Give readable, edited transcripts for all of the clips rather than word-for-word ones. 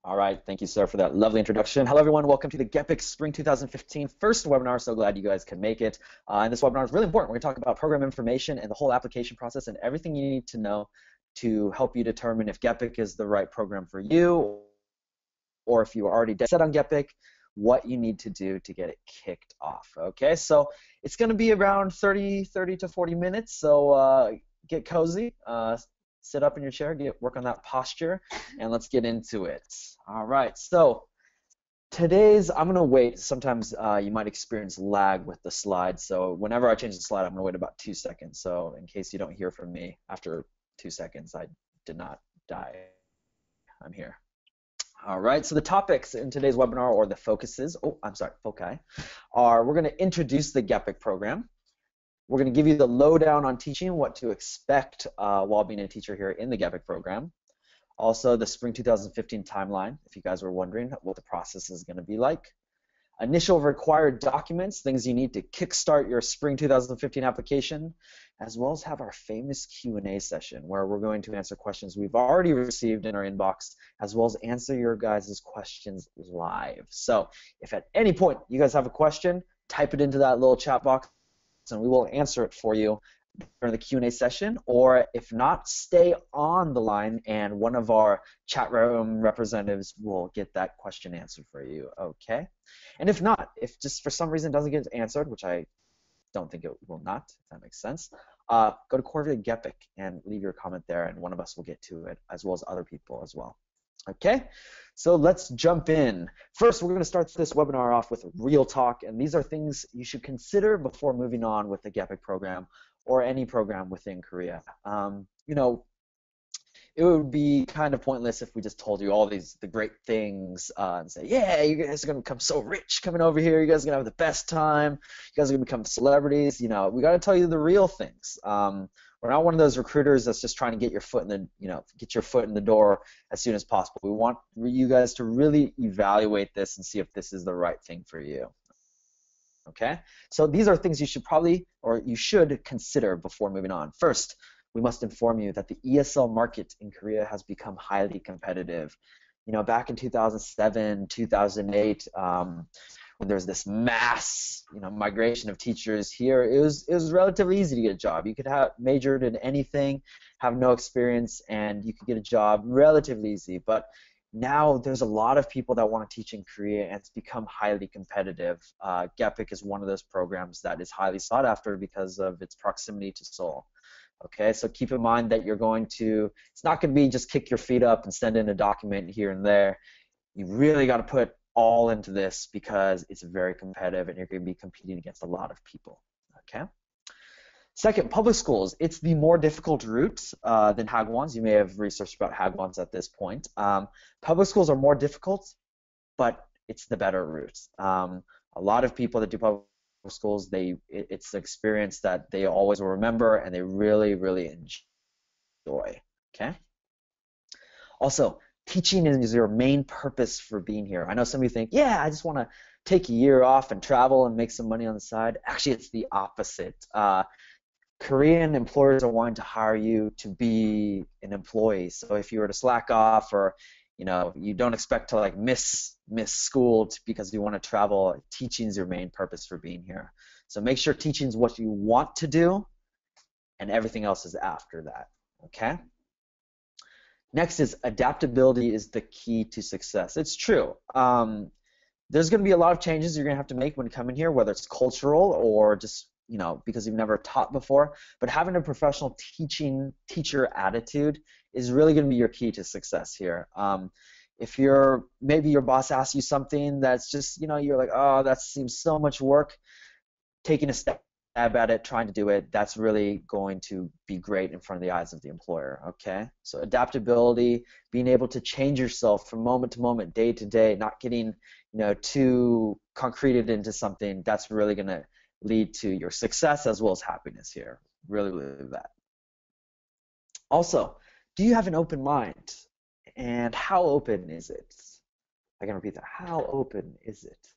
All right, thank you, sir, for that lovely introduction. Hello, everyone. Welcome to the GEPIK Spring 2015 first webinar. So glad you guys can make it. And this webinar is really important. We're going to talk about program information and the whole application process and everything you need to know to help you determine if GEPIK is the right program for you, or if you are already set on GEPIK, what you need to do to get it kicked off. Okay, so it's going to be around 30 to 40 minutes. So get cozy. Sit up in your chair, work on that posture, and let's get into it. All right, so I'm going to wait. Sometimes you might experience lag with the slide, so whenever I change the slide, I'm going to wait about 2 seconds. So in case you don't hear from me after 2 seconds, I did not die. I'm here. All right, so the topics in today's webinar, or the focuses, foci, are we're going to introduce the GEPIK program. We're going to give you the lowdown on teaching, what to expect while being a teacher here in the GEPIK program. Also, the Spring 2015 timeline, if you guys were wondering what the process is going to be like. Initial required documents, things you need to kickstart your Spring 2015 application, as well as have our famous Q&A session where we're going to answer questions we've already received in our inbox, as well as answer your guys' questions live. So if at any point you guys have a question, type it into that little chat box, and we will answer it for you during the Q&A session, or if not, stay on the line and one of our chat room representatives will get that question answered for you, okay? And if not, if just for some reason it doesn't get answered, which I don't think it will not, if that makes sense, go to Korvia GEPIK and leave your comment there, and one of us will get to it, as well as other people as well. Okay, so let's jump in. First, we're going to start this webinar off with real talk, and these are things you should consider before moving on with the GEPIK program or any program within Korea. You know, it would be kind of pointless if we just told you all the great things and say, yeah, you guys are going to become so rich coming over here. You guys are going to have the best time. You guys are going to become celebrities. You know, we got to tell you the real things. We're not one of those recruiters that's just trying to get your foot in the door as soon as possible. We want you guys to really evaluate this and see if this is the right thing for you. Okay? So these are things you should consider before moving on. First, we must inform you that the ESL market in Korea has become highly competitive. You know, back in 2007, 2008, when there's this mass, migration of teachers here, it was relatively easy to get a job. You could have majored in anything, have no experience, and you could get a job relatively easy. But now there's a lot of people that want to teach in Korea, and it's become highly competitive. GEPIK is one of those programs that is highly sought after because of its proximity to Seoul. Okay, so keep in mind that it's not going to be just kick your feet up and send in a document here and there. You really got to put all into this because it's very competitive and you're going to be competing against a lot of people. Okay. Second, public schools. It's the more difficult route than Hagwons. You may have researched about Hagwons at this point. Public schools are more difficult, but it's the better route. A lot of people that do public schools, it's the experience that they always will remember and they really, really enjoy. Okay. Also, teaching is your main purpose for being here. I know some of you think, yeah, I just want to take a year off and travel and make some money on the side. Actually, it's the opposite. Korean employers are wanting to hire you to be an employee. So if you were to slack off, or you don't expect to miss school because you want to travel, teaching is your main purpose for being here. So make sure teaching is what you want to do, and everything else is after that. Okay. Next is adaptability is the key to success. It's true. There's going to be a lot of changes you're going to have to make when you come in here, whether it's cultural or just because you've never taught before. But having a professional teacher attitude is really going to be your key to success here. If maybe your boss asks you something that's just you're like, oh, that seems so much work, taking a step at it, trying to do it, that's really going to be great in front of the eyes of the employer. Okay, so adaptability, being able to change yourself from moment to moment, day to day, not getting too concreted into something, that's really going to lead to your success as well as happiness here. Really believe that. Also, do you have an open mind? And how open is it? I can repeat that. How open is it?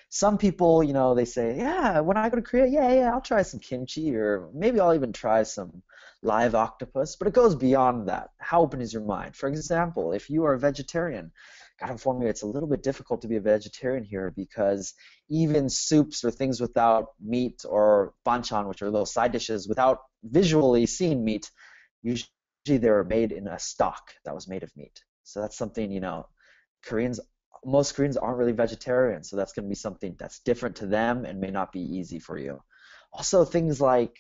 Some people, they say, yeah, when I go to Korea, yeah, I'll try some kimchi, or maybe I'll even try some live octopus, but it goes beyond that. How open is your mind? For example, if you are a vegetarian, gotta inform you it's a little bit difficult to be a vegetarian here because even soups or things without meat or banchan, which are little side dishes without visually seeing meat, usually they're made in a stock that was made of meat. So that's something, Koreans, most Koreans aren't really vegetarian, so that's going to be something that's different to them and may not be easy for you. Also, things like,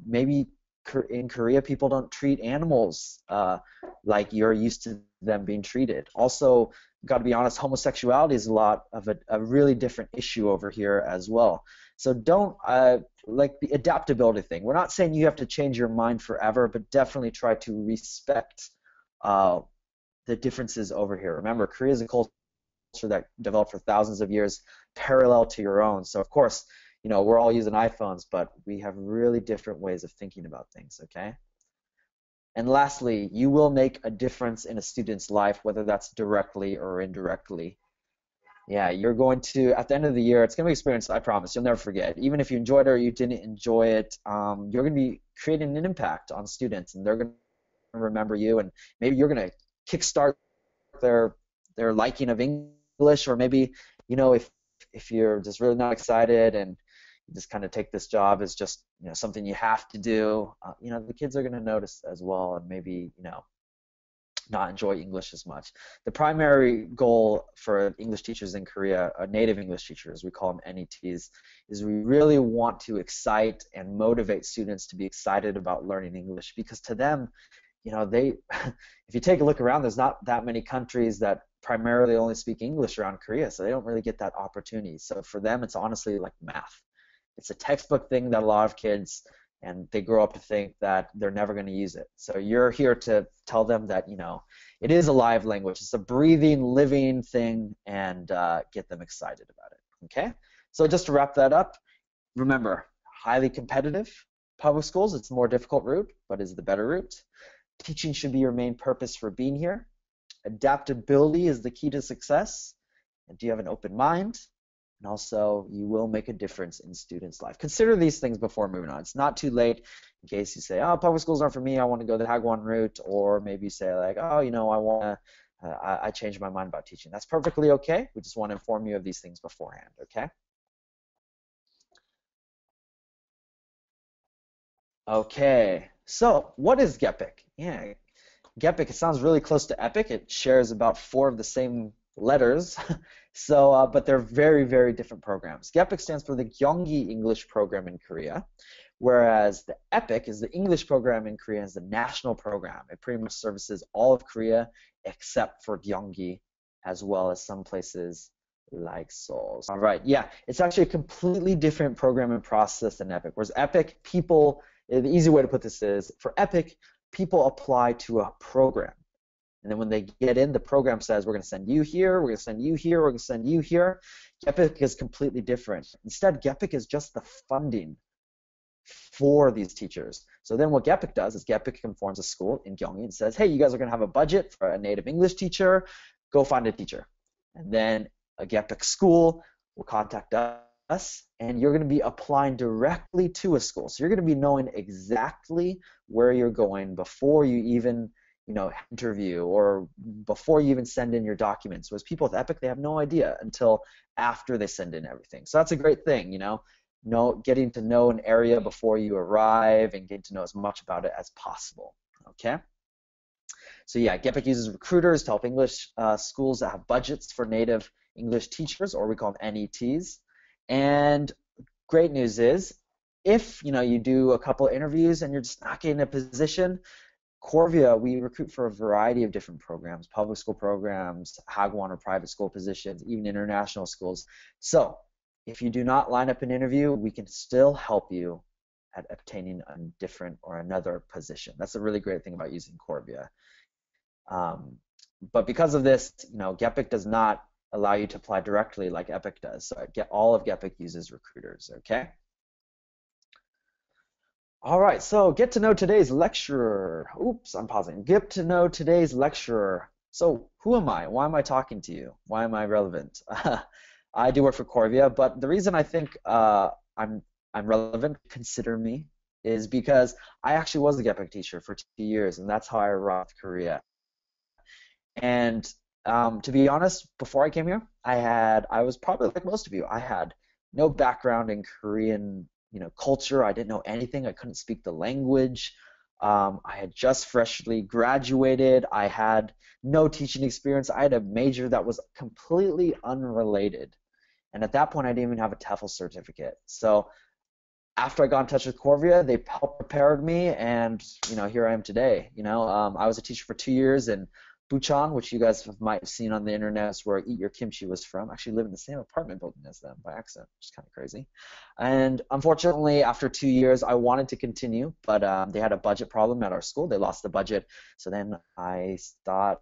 maybe in Korea people don't treat animals like you're used to them being treated. Also, got to be honest, homosexuality is a lot of a really different issue over here as well. So don't, like the adaptability thing, we're not saying you have to change your mind forever, but definitely try to respect the differences over here. Remember, Korea is a culture that developed for thousands of years parallel to your own. So of course, we're all using iPhones, but we have really different ways of thinking about things, okay? And lastly, you will make a difference in a student's life, whether that's directly or indirectly. Yeah, you're going to, at the end of the year, it's going to be an experience, I promise, you'll never forget. Even if you enjoyed it or you didn't enjoy it, you're going to be creating an impact on students, and they're going to remember you, and maybe you're going to kickstart their liking of English, or maybe, if you're just really not excited and you just kind of take this job as just something you have to do, the kids are going to notice as well, and maybe not enjoy English as much. The primary goal for English teachers in Korea, native English teachers, we call them NETs, is we really want to excite and motivate students to be excited about learning English, because to them, if you take a look around, there's not that many countries that primarily only speak English around Korea, so they don't really get that opportunity. So for them, it's honestly like math. It's a textbook thing that a lot of kids, and they grow up to think that they're never going to use it. So you're here to tell them that, it is a live language. It's a breathing, living thing, and get them excited about it, okay? So just to wrap that up, remember, highly competitive. Public schools, it's a more difficult route, but is the better route. Teaching should be your main purpose for being here. Adaptability is the key to success. And do you have an open mind? And also, you will make a difference in students' life. Consider these things before moving on. It's not too late in case you say, oh, public schools aren't for me, I want to go the Hagwon route, or maybe you say like, oh, I changed my mind about teaching. That's perfectly okay. We just want to inform you of these things beforehand, okay? Okay, so what is GEPIK? Yeah, GEPIK, it sounds really close to EPIC. It shares about 4 of the same letters, so but they're very, very different programs. GEPIK stands for the Gyeonggi English program in Korea, whereas the EPIC is the English program in Korea, is the national program. It pretty much services all of Korea except for Gyeonggi, as well as some places like Seoul. All right, yeah, it's actually a completely different program and process than EPIC. Whereas EPIC, the easy way to put this is, for EPIC, people apply to a program. And then when they get in, the program says, we're going to send you here, we're going to send you here, we're going to send you here. GEPIK is completely different. Instead, GEPIK is just the funding for these teachers. So then what GEPIK does is GEPIK informs a school in Gyeonggi and says, hey, you guys are going to have a budget for a native English teacher, go find a teacher. And then a GEPIK school will contact us, and you're going to be applying directly to a school. So you're going to be knowing exactly where you're going before you even interview, or before you even send in your documents. Whereas people with EPIC, they have no idea until after they send in everything. So that's a great thing, getting to know an area before you arrive and getting to know as much about it as possible, okay? So yeah, GEPIK uses recruiters to help English schools that have budgets for native English teachers, or we call them NETs. And great news is, if you do a couple of interviews and you're just not getting a position, Korvia, we recruit for a variety of different programs, public school programs, Hagwon or private school positions, even international schools. So if you do not line up an interview, we can still help you at obtaining a different or another position. That's a really great thing about using Korvia. But because of this, GEPIK does not allow you to apply directly like EPIC does. So all of GEPIK uses recruiters, okay? All right, so get to know today's lecturer. Oops, I'm pausing. Get to know today's lecturer. So who am I? Why am I talking to you? Why am I relevant? I do work for Korvia, but the reason I think I'm relevant, consider me is because I actually was a GEPIK teacher for 2 years, and that's how I arrived to Korea. And to be honest, before I came here, I was probably like most of you. I had no background in Korean, culture. I didn't know anything. I couldn't speak the language. I had just freshly graduated. I had no teaching experience. I had a major that was completely unrelated. And at that point, I didn't even have a TEFL certificate. So after I got in touch with Korvia, they helped prepared me, and here I am today. I was a teacher for 2 years in Bucheon, which you guys might have seen on the internet. Is where Eat Your Kimchi was from. I actually live in the same apartment building as them by accident, which is kind of crazy. And unfortunately, after 2 years, I wanted to continue, but they had a budget problem at our school. They lost the budget, so then I thought,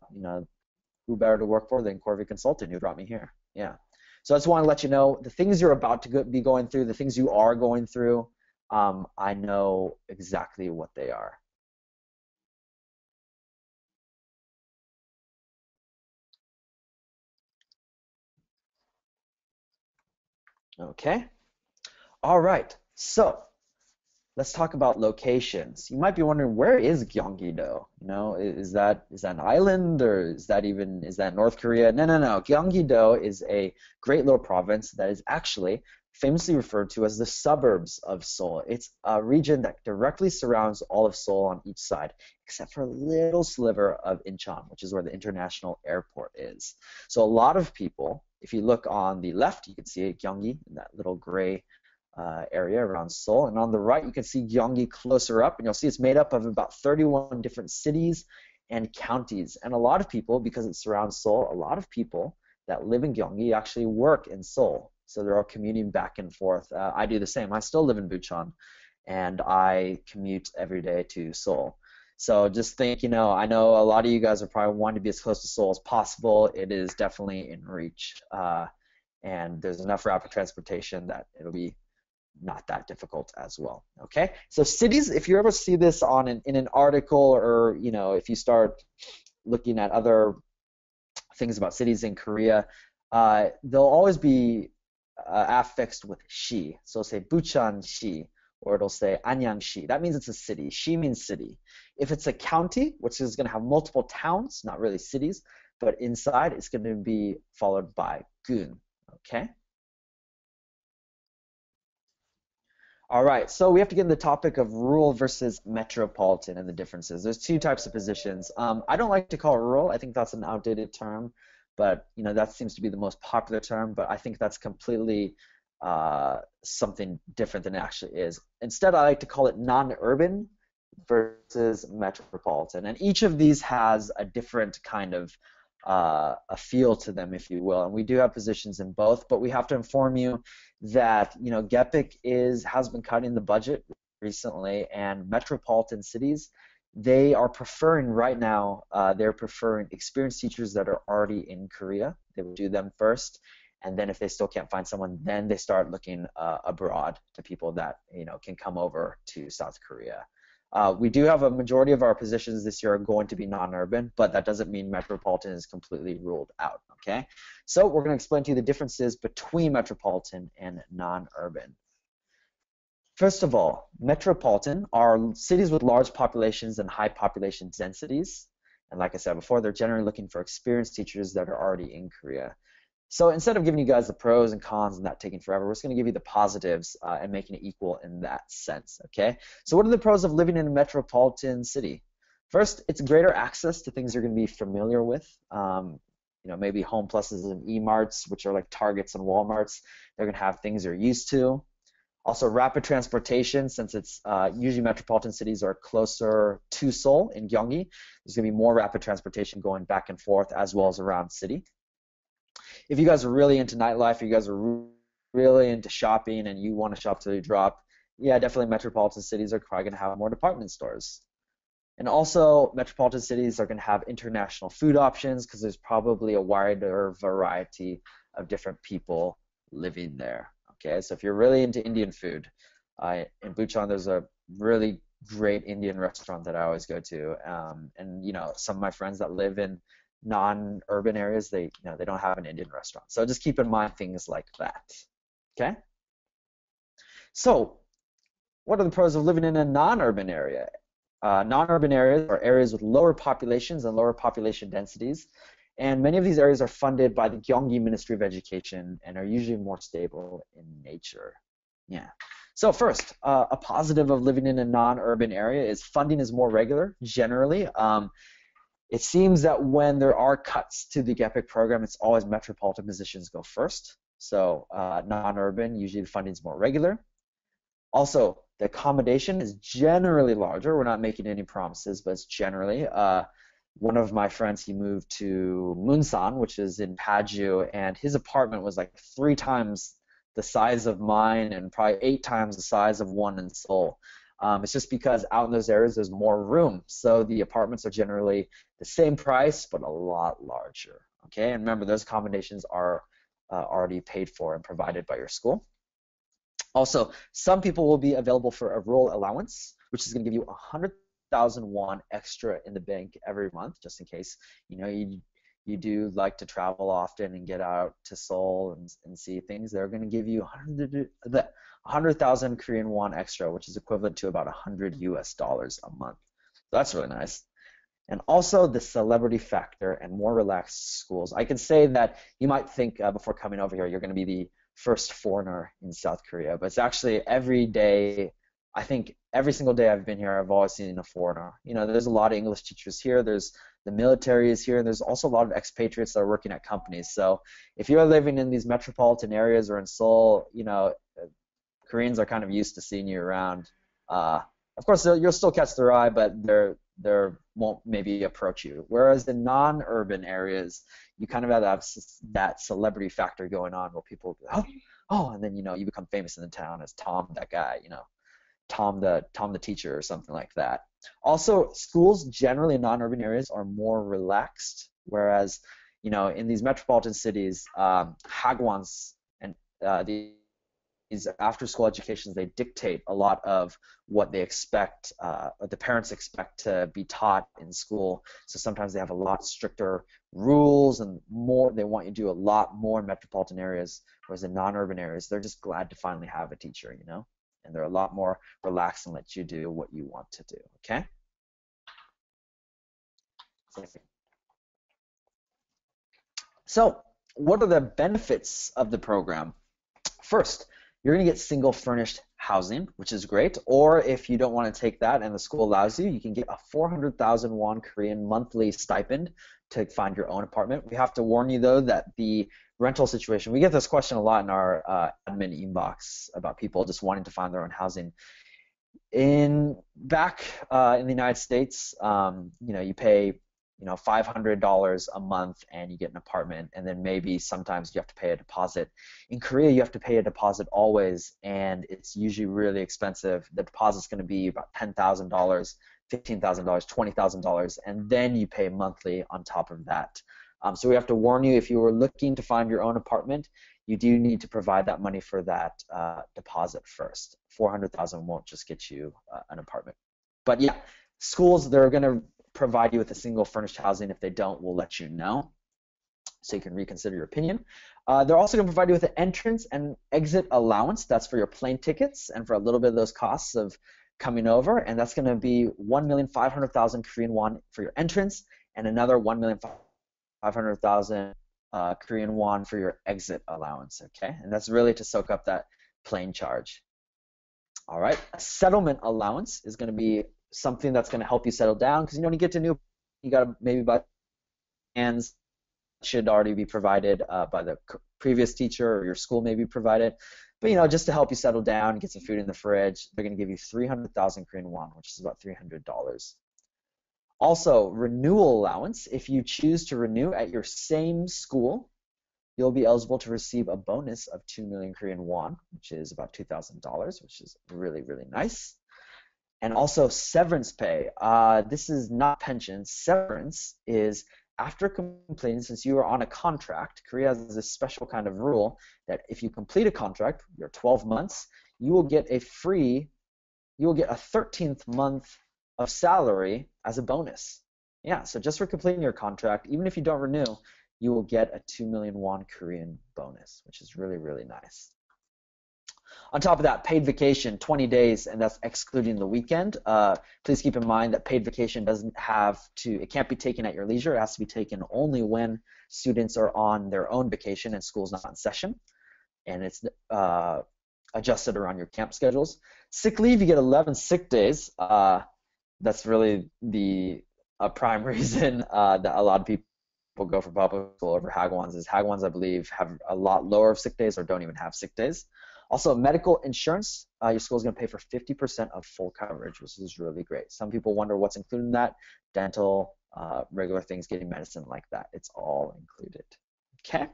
who better to work for than Korvia Consulting, who brought me here? Yeah. So I just want to let you know the things you're about to be going through, the things you are going through. I know exactly what they are. Okay. All right. So let's talk about locations. You might be wondering, where is Gyeonggi-do? Is that an island, or is that North Korea? No, no, no. Gyeonggi-do is a great little province that is actually famously referred to as the suburbs of Seoul. It's a region that directly surrounds all of Seoul on each side, except for a little sliver of Incheon, which is where the international airport is. So a lot of people, if you look on the left, you can see Gyeonggi in that little gray area around Seoul, and on the right you can see Gyeonggi closer up, and you'll see it's made up of about 31 different cities and counties. And a lot of people, because it surrounds Seoul, a lot of people that live in Gyeonggi actually work in Seoul, so they're all commuting back and forth. I do the same. I still live in Bucheon, and I commute every day to Seoul. So just think, I know a lot of you guys are probably wanting to be as close to Seoul as possible. It is definitely in reach, and there's enough rapid transportation that it'll be not that difficult as well. Okay, so cities, if you ever see this in an article, or if you start looking at other things about cities in Korea, they'll always be affixed with shi. So say Bucheon shi, or it'll say Anyang shi. That means it's a city. Shi means city. If it's a county, which is going to have multiple towns, not really cities, but inside, it's going to be followed by gun. Okay. All right, so we have to get into the topic of rural versus metropolitan and the differences. There's two types of positions. I don't like to call it rural. I think that's an outdated term, but that seems to be the most popular term. But I think that's completely something different than it actually is. Instead, I like to call it non-urban versus metropolitan, and each of these has a different kind of a feel to them, if you will. And we do have positions in both, but we have to inform you that GEPIK has been cutting the budget recently, and metropolitan cities, they are preferring right now, they're preferring experienced teachers that are already in Korea. They would do them first, and then if they still can't find someone, then they start looking abroad to people that can come over to South Korea. We do have a majority of our positions this year are going to be non-urban, but that doesn't mean metropolitan is completely ruled out, okay? So we're going to explain to you the differences between metropolitan and non-urban. First of all, metropolitan are cities with large populations and high population densities. And like I said before, they're generally looking for experienced teachers that are already in Korea. So instead of giving you guys the pros and cons and that taking forever, we're just going to give you the positives and making it equal in that sense, okay? So what are the pros of living in a metropolitan city? First, it's greater access to things you're going to be familiar with. Maybe Home Pluses and E-Marts, which are like Targets and Walmarts. They're going to have things you're used to. Also, rapid transportation, since it's usually metropolitan cities are closer to Seoul in Gyeonggi. There's going to be more rapid transportation going back and forth as well as around city. If you guys are really into nightlife, if you guys are really into shopping and you want to shop till you drop, yeah, definitely metropolitan cities are probably going to have more department stores. And also, metropolitan cities are going to have international food options because there's probably a wider variety of different people living there. Okay, so if you're really into Indian food, in Bucheon there's a really great Indian restaurant that I always go to, and some of my friends that live in non-urban areas, they don't have an Indian restaurant. So just keep in mind things like that. Okay. So what are the pros of living in a non-urban area? Non-urban areas are areas with lower populations and lower population densities, and many of these areas are funded by the Gyeonggi Ministry of Education and are usually more stable in nature. Yeah. So first, a positive of living in a non-urban area is funding is more regular, generally. It seems that when there are cuts to the GEPIK program, it's always metropolitan positions go first. So non-urban, usually the funding is more regular. Also, the accommodation is generally larger. We're not making any promises, but it's generally. One of my friends, he moved to Munsan, which is in Paju, and his apartment was like 3 times the size of mine and probably 8 times the size of one in Seoul. It's just because out in those areas there's more room, so the apartments are generally the same price but a lot larger. Okay, and remember those accommodations are already paid for and provided by your school. Also, some people will be available for a rural allowance, which is going to give you 100,000 won extra in the bank every month, just in case you do like to travel often and get out to Seoul and see things. They're going to give you 100,000 Korean won extra, which is equivalent to about $100 a month. So that's really nice. And also the celebrity factor and more relaxed schools. I can say that you might think before coming over here you're going to be the first foreigner in South Korea, but it's actually every day. I think every single day I've been here, I've always seen a foreigner. There's a lot of English teachers here. There's the military is here, and there's also a lot of expatriates that are working at companies. So if you're living in these metropolitan areas or in Seoul, Koreans are kind of used to seeing you around. Of course, you'll still catch their eye, but they won't maybe approach you. Whereas in non-urban areas, you kind of have that celebrity factor going on where people go, oh, and then you become famous in the town as Tom, that guy, Tom the teacher or something like that. Also, schools generally in non-urban areas are more relaxed, whereas in these metropolitan cities, hagwons and these after-school educations, they dictate a lot of what they expect, what the parents expect to be taught in school. So sometimes they have a lot stricter rules and more. They want you to do a lot more in metropolitan areas, whereas in non-urban areas, they're just glad to finally have a teacher, and they're a lot more relaxed and let you do what you want to do. Okay. So, what are the benefits of the program? First, you're going to get single furnished housing, which is great. Or if you don't want to take that and the school allows you, you can get a 400,000 won Korean monthly stipend to find your own apartment. We have to warn you, though, that the rental situation, we get this question a lot in our admin inbox about people just wanting to find their own housing. Back in the United States, you pay $500 a month and you get an apartment, and then maybe sometimes you have to pay a deposit. In Korea, you have to pay a deposit always, and it's usually really expensive. The deposit's going to be about $10,000, $15,000, $20,000, and then you pay monthly on top of that. So we have to warn you, if you were looking to find your own apartment, you do need to provide that money for that deposit first. 400,000 won't just get you an apartment. But yeah, schools, they're going to provide you with a single furnished housing. If they don't, we'll let you know, so you can reconsider your opinion. They're also going to provide you with an entrance and exit allowance. That's for your plane tickets and for a little bit of those costs of coming over, and that's going to be 1,500,000 Korean won for your entrance and another 1,500,000 Korean won for your exit allowance. Okay, and that's really to soak up that plane charge. All right, a settlement allowance is going to be something that's going to help you settle down, because when you get to new, you got to maybe buy hands should already be provided by the previous teacher, or your school may be provided. But just to help you settle down and get some food in the fridge, they're going to give you 300,000 Korean won, which is about $300. Also, renewal allowance. If you choose to renew at your same school, you'll be eligible to receive a bonus of 2 million Korean won, which is about $2,000, which is really, really nice. And also severance pay. This is not pension. Severance is after completing, since you are on a contract, Korea has this special kind of rule that if you complete a contract, your 12 months, you will get a 13th month of salary as a bonus. Yeah, so just for completing your contract, even if you don't renew, you will get a 2 million won Korean bonus, which is really, really nice. On top of that, paid vacation, 20 days, and that's excluding the weekend. Please keep in mind that paid vacation it can't be taken at your leisure. It has to be taken only when students are on their own vacation and school's not in session, and it's adjusted around your camp schedules. Sick leave, you get 11 sick days. That's really the prime reason that a lot of people go for public school over Hagwons is Hagwons, I believe, have a lot lower sick days or don't even have sick days. Also, medical insurance, your school is going to pay for 50% of full coverage, which is really great. Some people wonder what's included in that. Dental, regular things, getting medicine like that. It's all included. Okay.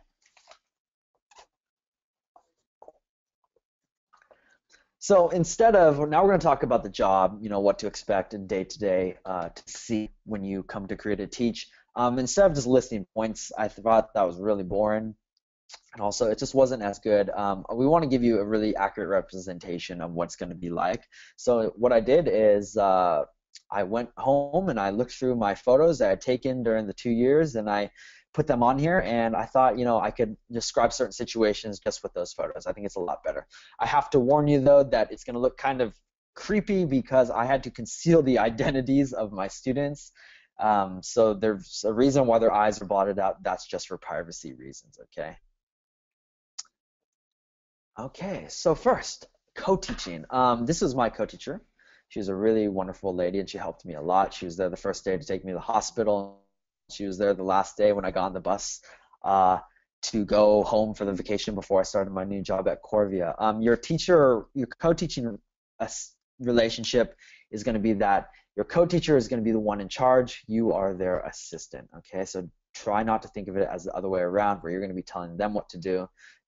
So now we're going to talk about the job, what to expect in day-to-day to see when you come to Korea to teach. Instead of just listing points, I thought that was really boring. And also, it just wasn't as good. We want to give you a really accurate representation of what's going to be like. So what I did is I went home and I looked through my photos that I had taken during the 2 years, and I put them on here, and I thought, I could describe certain situations just with those photos. I think it's a lot better. I have to warn you, though, that it's going to look kind of creepy because I had to conceal the identities of my students. So there's a reason why their eyes are blotted out. That's just for privacy reasons, okay? Okay, so first, co-teaching. This was my co-teacher. She was a really wonderful lady, and she helped me a lot. She was there the first day to take me to the hospital. She was there the last day when I got on the bus to go home for the vacation before I started my new job at Korvia. Your co-teaching relationship is going to be that your co-teacher is going to be the one in charge. You are their assistant, okay? So try not to think of it as the other way around where you're going to be telling them what to do.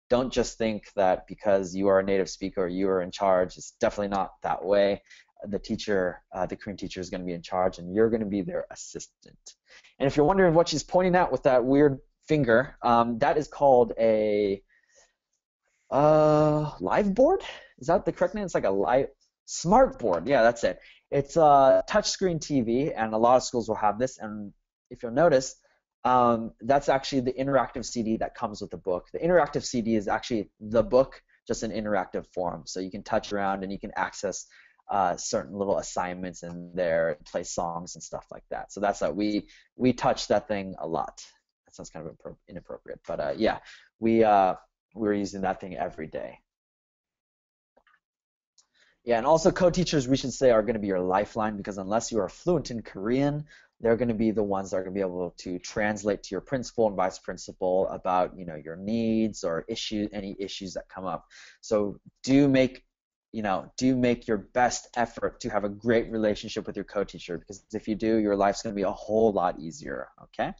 Don't just think that because you are a native speaker, you are in charge. It's definitely not that way. The Korean teacher is going to be in charge, and you're going to be their assistant. And if you're wondering what she's pointing at with that weird finger, that is called a live board. Is that the correct name? It's like a live smart board. Yeah, that's it. It's a touchscreen TV, and a lot of schools will have this. And if you'll notice, that's actually the interactive CD that comes with the book. The interactive CD is actually the book, just in interactive form. So you can touch around and you can access certain little assignments in there, play songs and stuff like that. So that's how we touch that thing a lot. That sounds kind of inappropriate, but yeah, we're using that thing every day. Yeah, and also co-teachers, we should say, are going to be your lifeline, because unless you are fluent in Korean, they're going to be the ones that are going to be able to translate to your principal and vice principal about your needs or any issues that come up. So do make your best effort to have a great relationship with your co-teacher, because if you do, your life's going to be a whole lot easier, okay?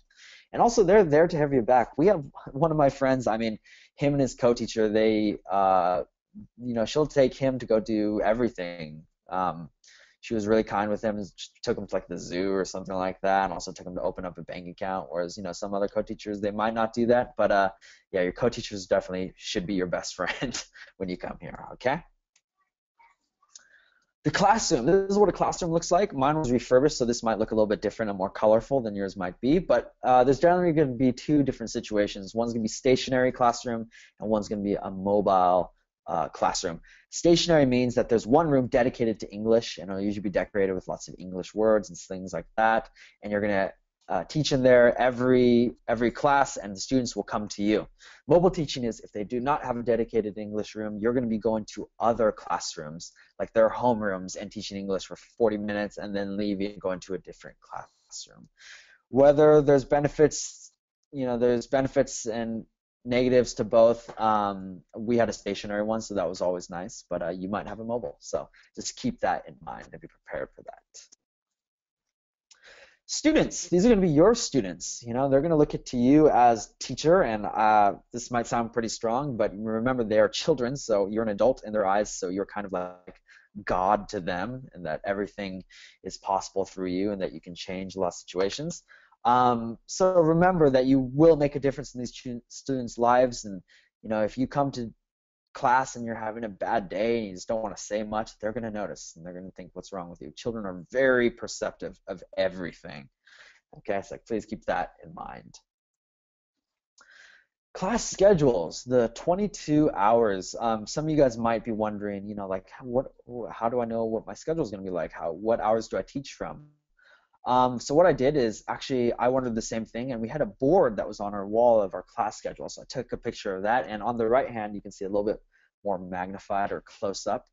And also, they're there to have your back. We have one of my friends, him and his co-teacher, she'll take him to go do everything. She was really kind with him, took him to like the zoo or something like that, and also took him to open up a bank account, whereas some other co-teachers, they might not do that, but yeah, your co-teachers definitely should be your best friend when you come here, okay? The classroom, this is what a classroom looks like. Mine was refurbished, so this might look a little bit different and more colorful than yours might be, but there's generally going to be two different situations. One's going to be stationary classroom, and one's going to be a mobile classroom. Stationary means that there's one room dedicated to English, and it'll usually be decorated with lots of English words and things like that, and you're going to teach in there every class, and the students will come to you. Mobile teaching is if they do not have a dedicated English room, you're going to be going to other classrooms, like their homerooms, and teaching English for 40 minutes and then leaving and going to a different classroom. Whether there's benefits, there's benefits and negatives to both. We had a stationary one, so that was always nice, but you might have a mobile, so just keep that in mind and be prepared for that. Students, these are going to be your students. They're going to look to you as teacher, and this might sound pretty strong, but remember, they are children, so you're an adult in their eyes, so you're kind of like God to them, and that everything is possible through you, and that you can change a lot of situations. So remember that you will make a difference in these students' lives, and if you come to class and you're having a bad day and you just don't want to say much, they're going to notice, and they're going to think, what's wrong with you? Children are very perceptive of everything. Okay, so please keep that in mind. Class schedules, the 22 hours. Some of you guys might be wondering, like how do I know what my schedule is going to be like? What hours do I teach from? So what I did is actually I wanted the same thing, and we had a board that was on our wall of our class schedule. So I took a picture of that, and on the right hand you can see a little bit more magnified or close up.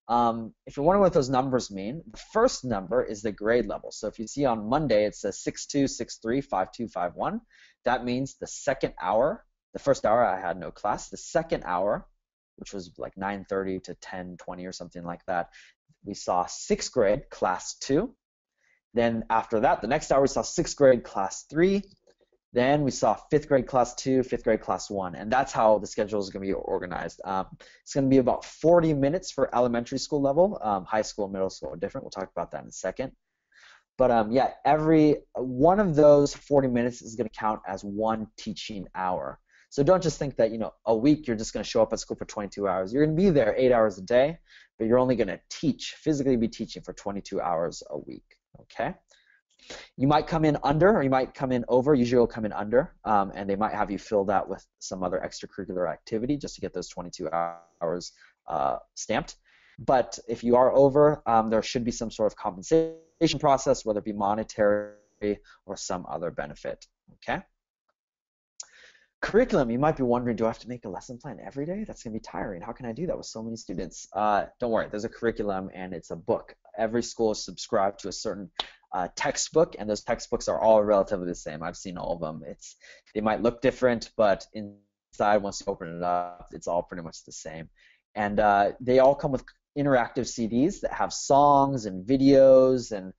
If you're wondering what those numbers mean, the first number is the grade level. So if you see on Monday it says 6-2, 6-3, 5-2, 5-1, that means the second hour. The first hour I had no class. The second hour, which was like 9:30 to 10:20 or something like that, we saw sixth grade class 2. Then after that, the next hour we saw sixth grade class 3. Then we saw fifth grade class 2, fifth grade class 1, and that's how the schedule is going to be organized. It's going to be about 40 minutes for elementary school level. High school, middle school are different. We'll talk about that in a second. But yeah, every one of those 40 minutes is going to count as one teaching hour. So don't just think that a week you're just going to show up at school for 22 hours. You're going to be there 8 hours a day, but you're only going to physically be teaching for 22 hours a week. Okay? You might come in under or you might come in over. Usually you'll come in under, and they might have you fill that with some other extracurricular activity just to get those 22 hours stamped. But if you are over, there should be some sort of compensation process, whether it be monetary or some other benefit. Okay? Curriculum, you might be wondering, do I have to make a lesson plan every day? That's going to be tiring. How can I do that with so many students? Don't worry, there's a curriculum and it's a book. Every school is subscribed to a certain textbook, and those textbooks are all relatively the same. I've seen all of them. They might look different, but inside, once you open it up, it's all pretty much the same. And they all come with interactive CDs that have songs and videos and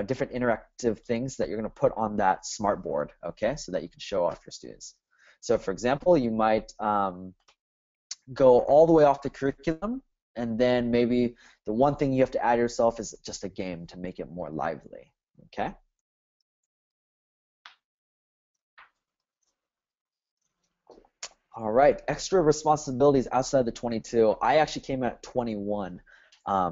different interactive things that you're going to put on that smart board, okay, so that you can show off your students. So for example, you might go all the way off the curriculum, and then maybe the one thing you have to add yourself is just a game to make it more lively, okay? All right, extra responsibilities outside the 22. I actually came at 21. I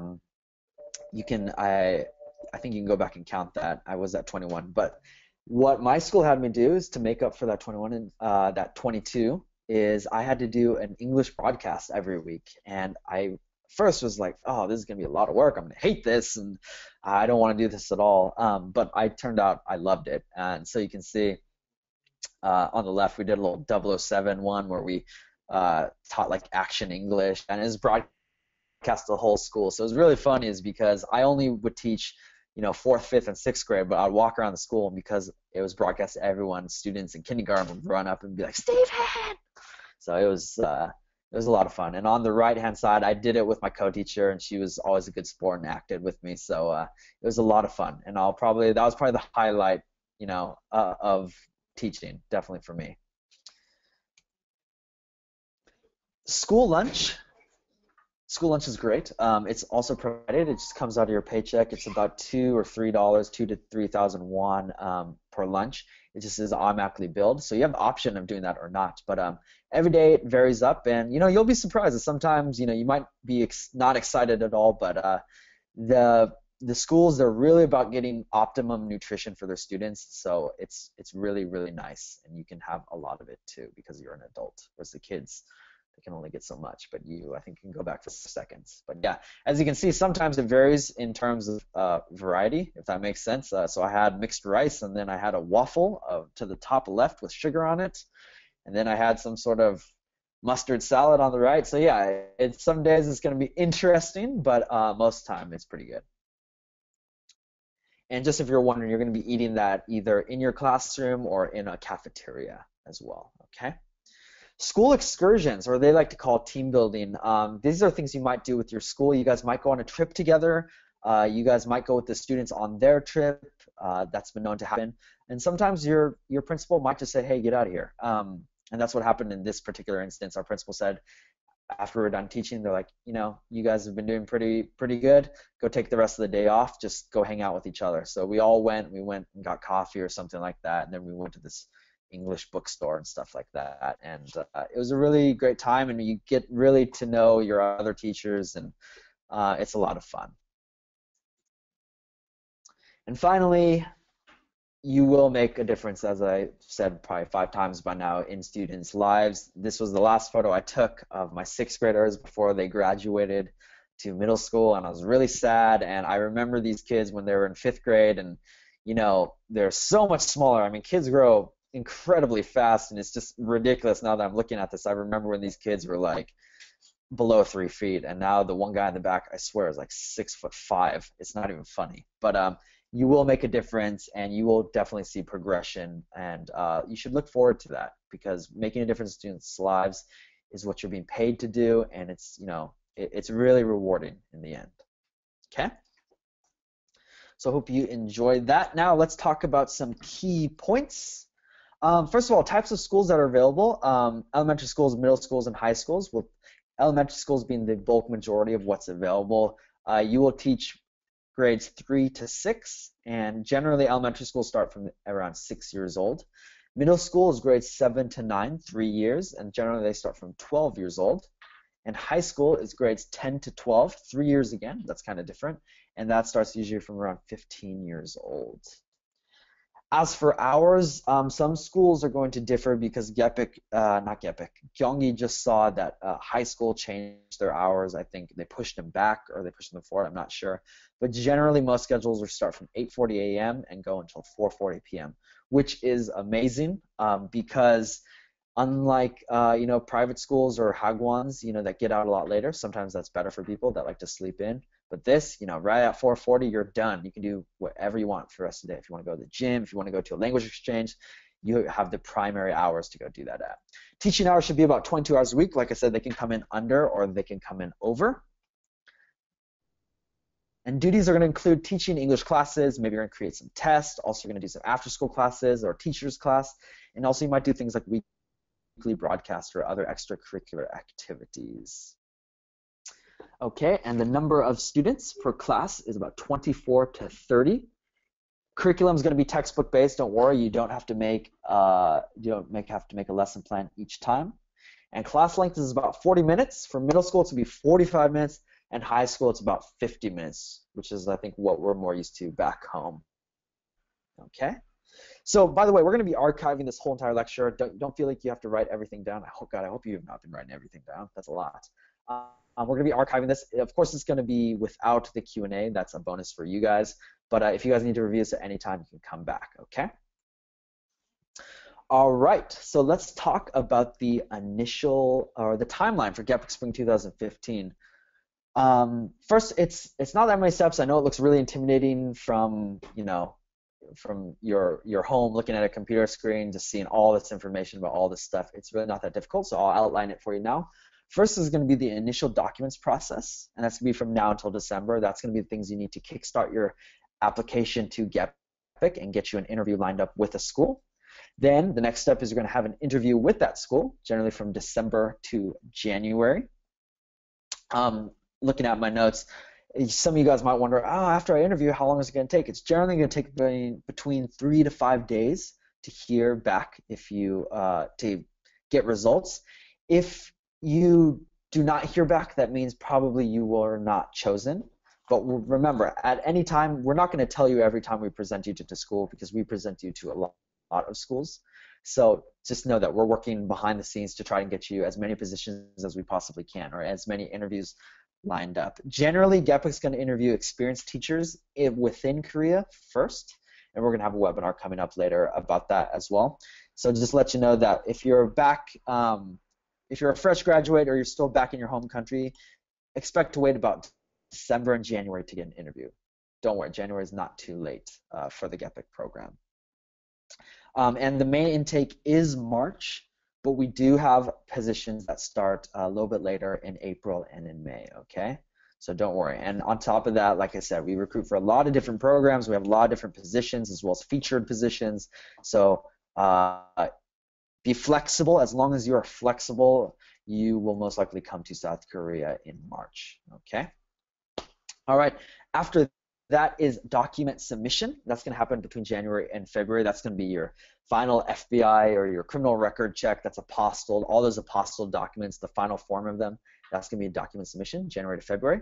think you can go back and count that. I was at 21, but what my school had me do is to make up for that 21 and that 22 is I had to do an English broadcast every week, and I first was like, oh, this is gonna be a lot of work. I'm gonna hate this, and I don't want to do this at all. But I turned out I loved it, and so you can see on the left we did a little 007 one where we taught like action English, and it was broadcast to the whole school. So it was really funny, is because I only would teach 4th, 5th, and 6th grade, but I'd walk around the school, and because it was broadcast to everyone, students in kindergarten would run up and be like, Stephen! So it was a lot of fun. And on the right-hand side, I did it with my co-teacher, and she was always a good sport and acted with me, so it was a lot of fun. And that was probably the highlight, of teaching, definitely for me. School lunch. School lunch is great. It's also provided. It just comes out of your paycheck. It's about $2 or $3, 2,000 to 3,000 won per lunch. It just is automatically billed. So you have the option of doing that or not. But every day it varies up, and you'll be surprised that sometimes you might be not excited at all. But the schools, they're really about getting optimum nutrition for their students. So it's really, really nice, and you can have a lot of it too because you're an adult. Whereas the kids, they can only get so much, but I think you can go back for seconds. But yeah, as you can see, sometimes it varies in terms of variety, if that makes sense. So I had mixed rice, and then I had a waffle to the top left with sugar on it, and then I had some sort of mustard salad on the right. So yeah, some days it's going to be interesting, but most of the time it's pretty good. And just if you're wondering, you're going to be eating that either in your classroom or in a cafeteria as well, okay? School excursions, or they like to call team building. These are things you might do with your school. You guys might go on a trip together. You guys might go with the students on their trip. That's been known to happen. And sometimes your principal might just say, hey, get out of here. And that's what happened in this particular instance. Our principal said, after we're done teaching, they're like, you guys have been doing pretty good. Go take the rest of the day off. Just go hang out with each other. So we went and got coffee or something like that, and then we went to this English bookstore and stuff like that, and it was a really great time, and you get really to know your other teachers, and it's a lot of fun. And finally, you will make a difference, as I said probably 5 times by now, in students' lives. This was the last photo I took of my sixth graders before they graduated to middle school, and I was really sad. And I remember these kids when they were in fifth grade, and they're so much smaller. I mean, kids grow incredibly fast, and it's just ridiculous now that I'm looking at this. I remember when these kids were like below 3 feet, and now the one guy in the back, I swear, is like 6'5". It's not even funny, but you will make a difference, and you will definitely see progression, and you should look forward to that, because making a difference in students' lives is what you're being paid to do, and it's really rewarding in the end. Okay? So I hope you enjoyed that. Now let's talk about some key points. First of all, types of schools that are available: elementary schools, middle schools, and high schools. With elementary schools being the bulk majority of what's available, you will teach grades 3 to 6, and generally elementary schools start from around 6 years old. Middle school is grades 7 to 9, 3 years, and generally they start from 12 years old. And high school is grades 10 to 12, 3 years again. That's kind of different, and that starts usually from around 15 years old. As for hours, some schools are going to differ because not GEPIK, Gyeonggi just saw that high school changed their hours. I think they pushed them back or they pushed them forward, I'm not sure. But generally, most schedules will start from 8:40 a.m. and go until 4:40 p.m., which is amazing because unlike private schools or hagwons, that get out a lot later, sometimes that's better for people that like to sleep in. But this, right at 4:40, you're done. You can do whatever you want for the rest of the day. If you want to go to the gym, if you want to go to a language exchange, you have the primary hours to go do that at. Teaching hours should be about 22 hours a week. Like I said, they can come in under or they can come in over. And duties are going to include teaching English classes. Maybe you're going to create some tests. Also, you're going to do some after-school classes or teachers class. And also, you might do things like weekly broadcast or other extracurricular activities. Okay, and the number of students per class is about 24 to 30. Curriculum is going to be textbook based. Don't worry, you don't have to make a lesson plan each time. And class length is about 40 minutes. For middle school, it's going to be 45 minutes, and high school, it's about 50 minutes, which is, I think, what we're more used to back home. Okay. So, by the way, we're going to be archiving this whole entire lecture. Don't feel like you have to write everything down. I hope you have not been writing everything down. That's a lot. We're going to be archiving this. Of course, it's going to be without the Q&A. That's a bonus for you guys. But if you guys need to review this at any time, you can come back, okay? All right, so let's talk about the initial, or the timeline for GEPIK Spring 2015. First, it's not that many steps. I know it looks really intimidating from your home, looking at a computer screen, just seeing all this information about all this stuff. It's really not that difficult, so I'll outline it for you now. First is going to be the initial documents process, and that's going to be from now until December. That's going to be the things you need to kickstart your application to GEPIK and get you an interview lined up with a school. Then the next step is you're going to have an interview with that school, generally from December to January. Looking at my notes, some of you guys might wonder, after I interview, how long is it going to take? It's generally going to take between 3 to 5 days to hear back if you to get results. If you do not hear back, that means probably you were not chosen. But remember, at any time, we're not going to tell you every time we present you to school, because we present you to a lot of schools. So just know that we're working behind the scenes to try and get you as many positions as we possibly can, or as many interviews lined up. Generally, GEPIK is going to interview experienced teachers within Korea first, and we're going to have a webinar coming up later about that as well. So just let you know that if you're back, if you're a fresh graduate or you're still back in your home country, expect to wait about December and January to get an interview. Don't worry, January is not too late for the GEPIK program. And the main intake is March, but we do have positions that start a little bit later in April and in May, okay? So don't worry. And on top of that, like I said, we recruit for a lot of different programs. We have a lot of different positions as well as featured positions. So be flexible. As long as you are flexible, you will most likely come to South Korea in March, okay? All right, after that is document submission. That's going to happen between January and February. That's going to be your final FBI or your criminal record check. That's apostilled. All those apostilled documents, the final form of them, that's going to be a document submission, January to February.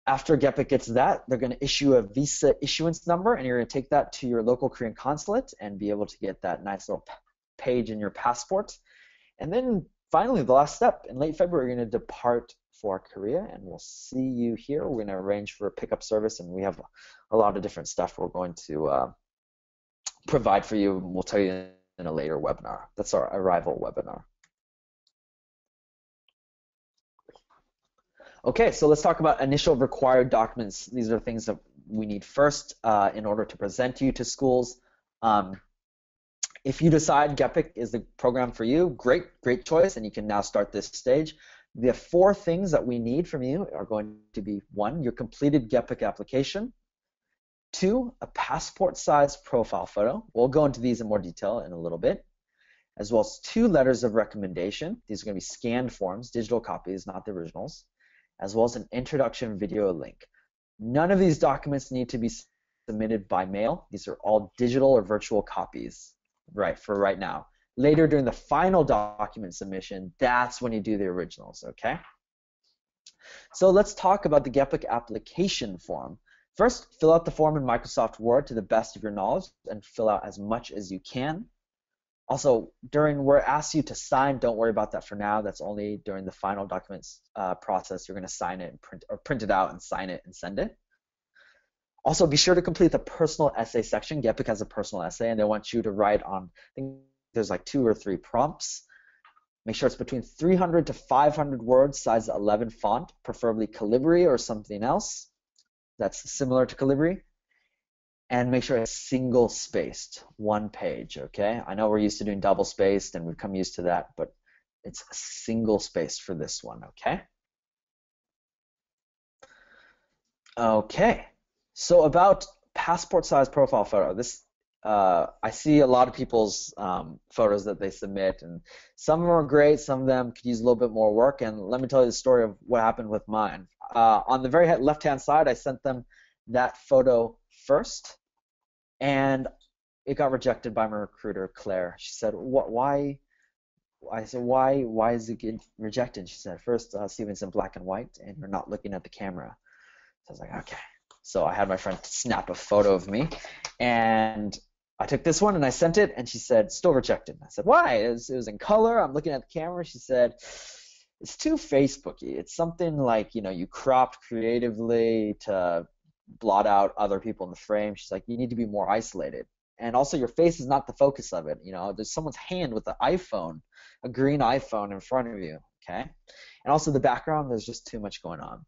After GEPIK gets that, they're going to issue a visa issuance number, and you're going to take that to your local Korean consulate and be able to get that nice little page in your passport. And then finally, the last step, in late February, you're going to depart for Korea, and we'll see you here. We're going to arrange for a pickup service, and we have a lot of different stuff we're going to provide for you. We'll tell you in a later webinar. That's our arrival webinar. Okay, so let's talk about initial required documents. These are things that we need first in order to present you to schools. If you decide GEPIK is the program for you, great choice, and you can now start this stage. The 4 things that we need from you are going to be: 1, your completed GEPIK application; 2, a passport-sized profile photo. We'll go into these in more detail in a little bit, as well as 2 letters of recommendation. These are going to be scanned forms, digital copies, not the originals, as well as an introduction video link. None of these documents need to be submitted by mail. These are all digital or virtual copies, for right now. Later, during the final document submission, that's when you do the originals, okay? So let's talk about the GEPIK application form. First, fill out the form in Microsoft Word to the best of your knowledge and fill out as much as you can. Also, during where it asks you to sign, don't worry about that for now. That's only during the final documents process. You're going to sign it and print it out and sign it and send it. Also, be sure to complete the personal essay section. GEPIK has a personal essay, and they want you to write on, I think there's like 2 or 3 prompts. Make sure it's between 300 to 500 words, size 11 font, preferably Calibri or something else that's similar to Calibri. And make sure it's single-spaced, 1 page, okay? I know we're used to doing double-spaced, and we've come used to that, but it's single-spaced for this one, okay? Okay, so about passport-sized profile photo. This I see a lot of people's photos that they submit, and some of them are great, some of them could use a little bit more work, and let me tell you the story of what happened with mine. On the very left-hand side, I sent them that photo first, and it got rejected by my recruiter, Claire. She said, why? I said, why is it get rejected? She said, first, Steven's in black and white, and you're not looking at the camera. So I was like, okay. So I had my friend snap a photo of me, and I took this one and I sent it, and she said, still rejected. I said, why? It was in color. I'm looking at the camera. She said, it's too Facebooky. It's something like, you cropped creatively to blot out other people in the frame. She's like, you need to be more isolated. And also, your face is not the focus of it. There's someone's hand with an iPhone, a green iPhone in front of you, okay? And also the background, there's just too much going on.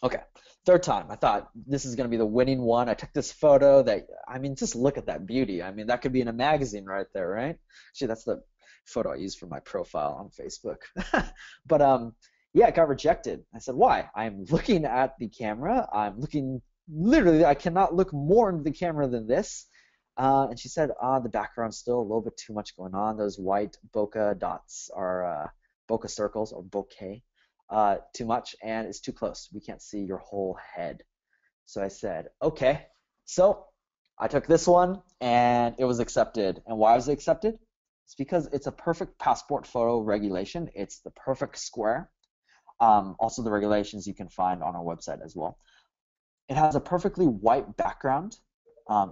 Okay, 3rd time, I thought this is going to be the winning one. I took this photo that, just look at that beauty. That could be in a magazine right there, right? Actually, that's the photo I used for my profile on Facebook. But yeah, it got rejected. I said, why? I'm looking at the camera. I'm looking, literally, I cannot look more into the camera than this. And she said, the background's still a little bit too much going on. Those white bokeh dots are bokeh circles or bokeh. Too much, and it's too close. We can't see your whole head. So I said, okay. So I took this one, and it was accepted. And why was it accepted? It's because it's a perfect passport photo regulation. It's the perfect square. Also, the regulations you can find on our website as well. It has a perfectly white background.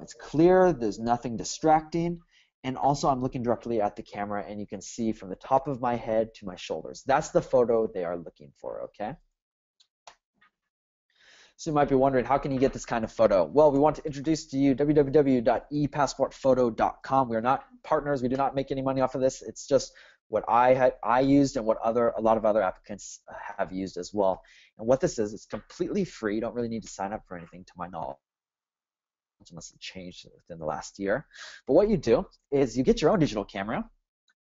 It's clear. There's nothing distracting. And also, I'm looking directly at the camera, and you can see from the top of my head to my shoulders. That's the photo they are looking for, okay? So you might be wondering, how can you get this kind of photo? Well, we want to introduce to you www.epassportphoto.com. We are not partners. We do not make any money off of this. It's just what I used and what a lot of other applicants have used as well. And what this is, it's completely free. You don't really need to sign up for anything, to my knowledge, unless it changed within the last year. But what you do is you get your own digital camera,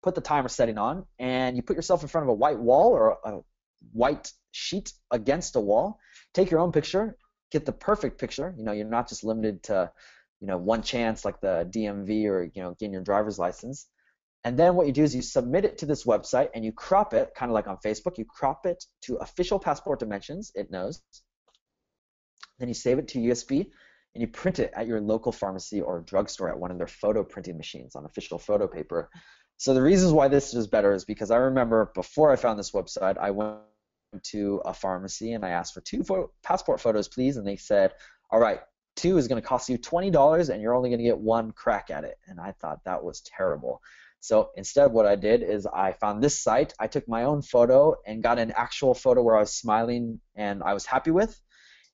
put the timer setting on, and you put yourself in front of a white wall or a white sheet against a wall. Take your own picture, get the perfect picture. You're not just limited to, one chance like the DMV or, getting your driver's license. And then what you do is you submit it to this website and you crop it, kind of like on Facebook. You crop it to official passport dimensions. It knows. Then you save it to USB. And you print it at your local pharmacy or drugstore at one of their photo printing machines on official photo paper. So the reasons why this is better is because I remember before I found this website, I went to a pharmacy and I asked for two passport photos, please, and they said, all right, two is going to cost you $20 and you're only going to get one crack at it. And I thought that was terrible. So instead what I did is I found this site, I took my own photo and got an actual photo where I was smiling and I was happy with.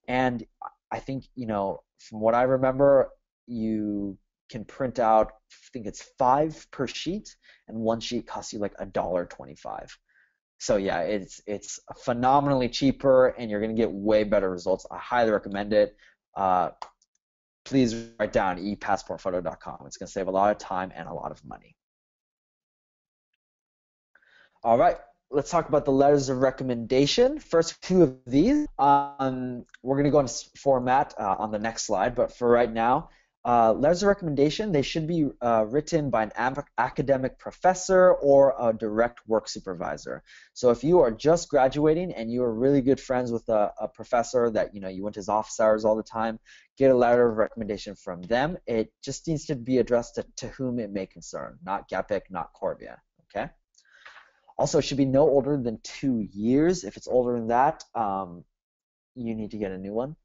And I think, you know, from what I remember, you can print out, I think it's 5 per sheet, and one sheet costs you like $1.25. So yeah, it's phenomenally cheaper, and you're gonna get way better results. I highly recommend it. Please write down epassportphoto.com. It's gonna save a lot of time and a lot of money. All right, let's talk about the letters of recommendation. First two of these, we're gonna go into format on the next slide, but for right now, letters of recommendation, they should be written by an academic professor or a direct work supervisor. So if you are just graduating and you are really good friends with a professor that you went to his office hours all the time, get a letter of recommendation from them. It just needs to be addressed to whom it may concern, not GEPIK, not Korvia, okay? Also, it should be no older than 2 years. If it's older than that, you need to get a new one.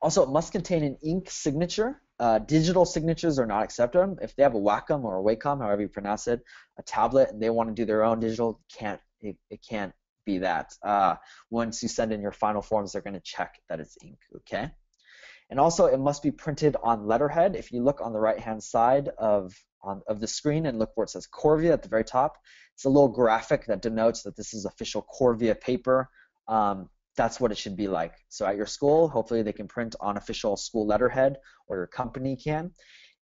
Also, it must contain an ink signature. Digital signatures are not accepted. If they have a Wacom or a Wacom, however you pronounce it, a tablet, and they want to do their own digital, it can't be that. Once you send in your final forms, they're going to check that it's ink, okay? And also, it must be printed on letterhead. If you look on the right-hand side of the screen and look where it says Korvia at the very top, it's a little graphic that denotes that this is official Korvia paper. That's what it should be like. So at your school, hopefully they can print on official school letterhead, or your company can.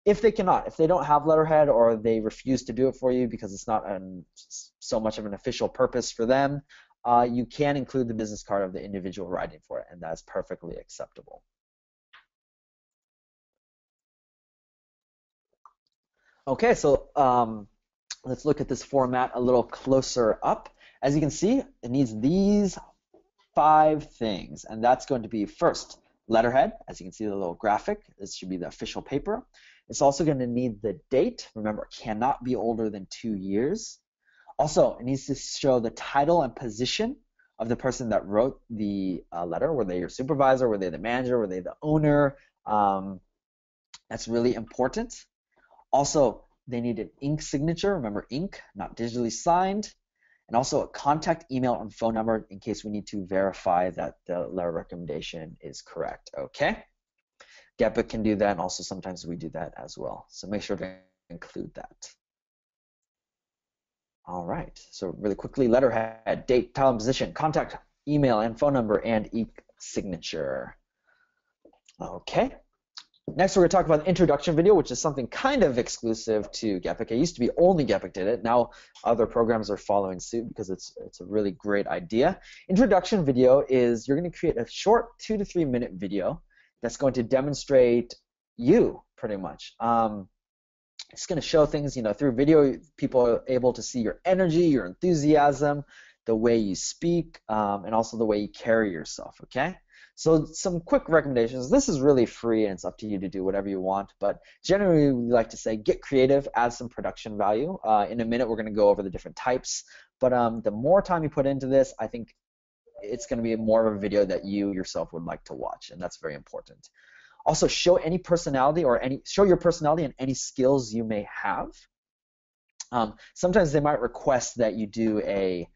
If they cannot, if they don't have letterhead or they refuse to do it for you because it's not so much of an official purpose for them, you can include the business card of the individual writing for it, and that's perfectly acceptable. Okay, so let's look at this format a little closer up. As you can see, it needs these 5 things, and that's going to be first, letterhead. As you can see, the little graphic, this should be the official paper. It's also going to need the date. Remember, it cannot be older than 2 years. Also, it needs to show the title and position of the person that wrote the letter. Were they your supervisor? Were they the manager? Were they the owner? That's really important. Also, they need an ink signature. Remember, ink, not digitally signed. And also a contact email and phone number in case we need to verify that the letter of recommendation is correct, okay? GEPIK can do that, and also sometimes we do that as well. So make sure to include that. All right, so really quickly, letterhead, date, title, and position, contact, email, and phone number, and ink signature. Okay. Next, we're going to talk about the introduction video, which is something kind of exclusive to GEPIK. It used to be only GEPIK did it. Now other programs are following suit because it's a really great idea. Introduction video is you're going to create a short 2 to 3 minute video that's going to demonstrate you, pretty much. It's going to show things, through video, people are able to see your energy, your enthusiasm, the way you speak, and also the way you carry yourself, okay? So some quick recommendations. This is really free and it's up to you to do whatever you want, but generally we like to say get creative, add some production value. In a minute we're going to go over the different types, but the more time you put into this, I think it's going to be more of a video that you yourself would like to watch, and that's very important. Also, show any personality or show your personality and any skills you may have. Sometimes they might request that you do a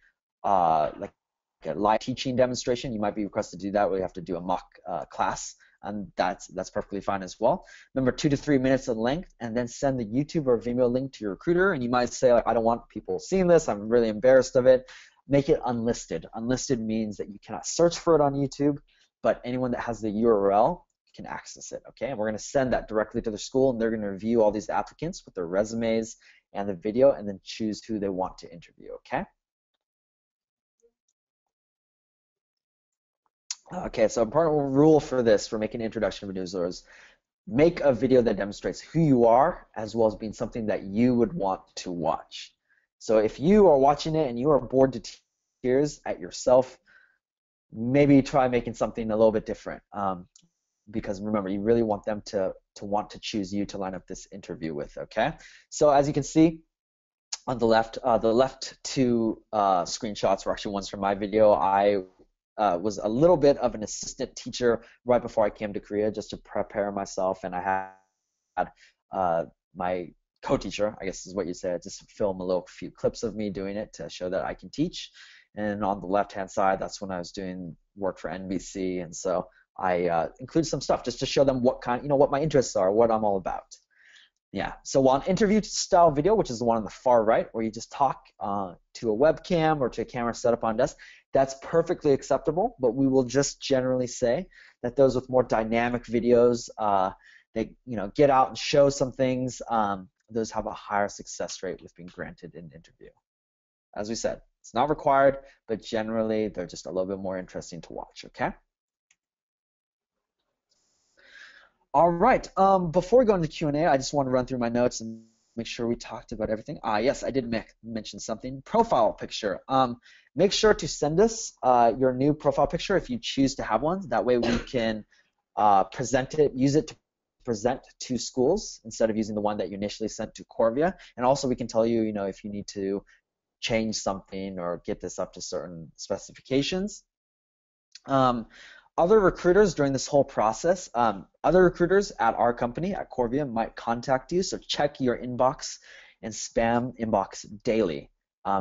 live teaching demonstration. You might be requested to do that where you have to do a mock class, and that's perfectly fine as well. Remember, 2 to 3 minutes in length, and then send the YouTube or Vimeo link to your recruiter. And you might say, like, I don't want people seeing this, I'm really embarrassed of it. Make it unlisted. Unlisted means that you cannot search for it on YouTube, but anyone that has the URL can access it, okay? And we're going to send that directly to the school, and they're going to review all these applicants with their resumes and the video, and then choose who they want to interview, okay? Okay, so important rule for this, for making introduction videos, is make a video that demonstrates who you are, as well as being something that you would want to watch. So if you are watching it and you are bored to tears at yourself, maybe try making something a little bit different. Because remember, you really want them to want to choose you to line up this interview with, okay? So as you can see, on the left two screenshots were actually ones from my video. I was a little bit of an assistant teacher right before I came to Korea just to prepare myself, and I had my co-teacher, I guess is what you said, just film a little few clips of me doing it to show that I can teach. And on the left-hand side, that's when I was doing work for NBC, and so I included some stuff just to show them what kind, what my interests are, what I'm all about. Yeah, so on interview style video, which is the one on the far right, where you just talk to a webcam or to a camera set up on desk, that's perfectly acceptable, but we will just generally say that those with more dynamic videos, they get out and show some things, those have a higher success rate with being granted an interview. As we said, it's not required, but generally they're just a little bit more interesting to watch, okay? All right, before we go into Q&A, I just want to run through my notes and make sure we talked about everything. Yes, I did mention something. Profile picture. Make sure to send us your new profile picture if you choose to have one. That way we can use it to present to schools instead of using the one that you initially sent to Korvia. And also we can tell you, if you need to change something or get this up to certain specifications. Other recruiters during this whole process, other recruiters at our company, at Korvia, might contact you, so check your inbox and spam inbox daily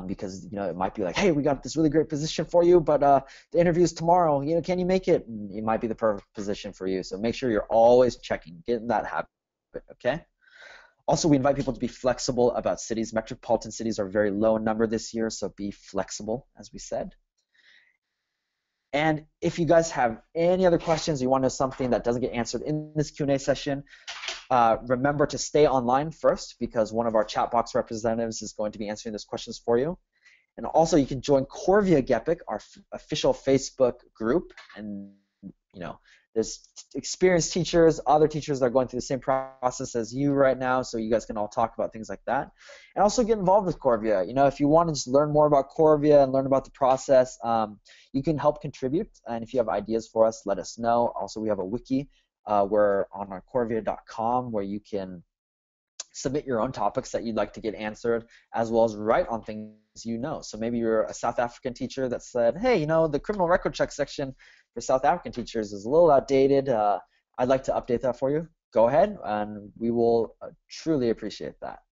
because it might be like, hey, we got this really great position for you, but the interview is tomorrow, can you make it? And it might be the perfect position for you, so make sure you're always checking, get in that habit, okay? Also, we invite people to be flexible about cities. Metropolitan cities are very low in number this year, so be flexible, as we said. And if you guys have any other questions, you want to know something that doesn't get answered in this Q&A session, remember to stay online first because one of our chat box representatives is going to be answering those questions for you. And also, you can join Korvia GEPIK, our official Facebook group, and there's experienced teachers, other teachers that are going through the same process as you right now, so you guys can all talk about things like that. And also get involved with Korvia. If you want to just learn more about Korvia and learn about the process, you can help contribute. And if you have ideas for us, let us know. Also, we have a wiki. We're on our korvia.com where you can submit your own topics that you'd like to get answered, as well as write on things So maybe you're a South African teacher that said, hey, the criminal record check section for South African teachers is a little outdated. I'd like to update that for you. Go ahead, and we will truly appreciate that.